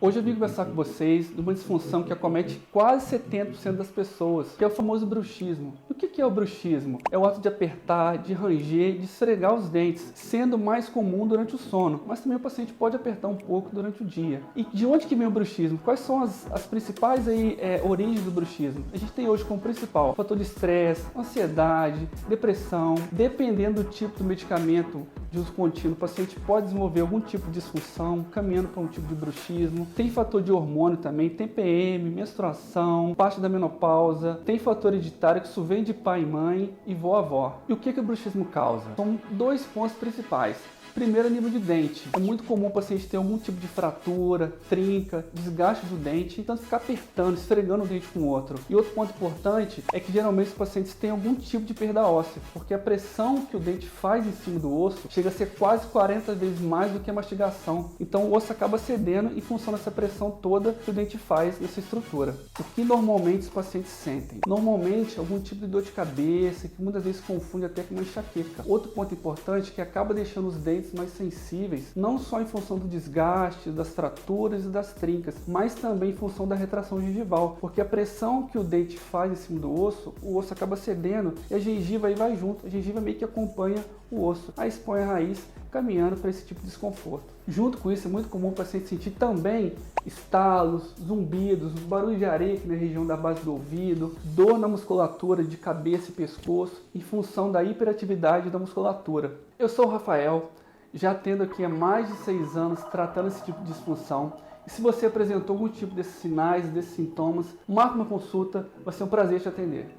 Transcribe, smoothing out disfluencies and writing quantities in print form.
Hoje eu vim conversar com vocês de uma disfunção que acomete quase 70% das pessoas, que é o famoso bruxismo. E o que é o bruxismo? É o ato de apertar, de ranger, de esfregar os dentes, sendo mais comum durante o sono, mas também o paciente pode apertar um pouco durante o dia. E de onde que vem o bruxismo? Quais são as principais origens do bruxismo? A gente tem hoje como principal fator de estresse, ansiedade, depressão. Dependendo do tipo do medicamento de uso contínuo, o paciente pode desenvolver algum tipo de disfunção, caminhando para um tipo de bruxismo. Tem fator de hormônio também, tem PM, menstruação, parte da menopausa, tem fator hereditário, que isso vem de pai e mãe e vó-avó. E o que o bruxismo causa? São dois pontos principais. Primeiro, nível de dente. É muito comum o paciente ter algum tipo de fratura, trinca, desgaste do dente, então ficar apertando, esfregando o dente com o outro. E outro ponto importante é que geralmente os pacientes têm algum tipo de perda óssea, porque a pressão que o dente faz em cima do osso chega a ser quase 40 vezes mais do que a mastigação. Então o osso acaba cedendo em função dessa pressão toda que o dente faz nessa estrutura. O que normalmente os pacientes sentem? Normalmente algum tipo de dor de cabeça, que muitas vezes confunde até com uma enxaqueca. Outro ponto importante é que acaba deixando os dentes mais sensíveis, não só em função do desgaste, das fraturas e das trincas, mas também em função da retração gengival, porque a pressão que o dente faz em cima do osso, o osso acaba cedendo e a gengiva aí vai junto, a gengiva meio que acompanha o osso, aí expõe a raiz, caminhando para esse tipo de desconforto. Junto com isso, é muito comum o paciente sentir também estalos, zumbidos, barulho de areia aqui na região da base do ouvido, dor na musculatura de cabeça e pescoço, em função da hiperatividade da musculatura. Eu sou o Rafael, já atendo aqui há mais de 6 anos tratando esse tipo de disfunção. E se você apresentou algum tipo desses sinais, desses sintomas, marque uma consulta, vai ser um prazer te atender.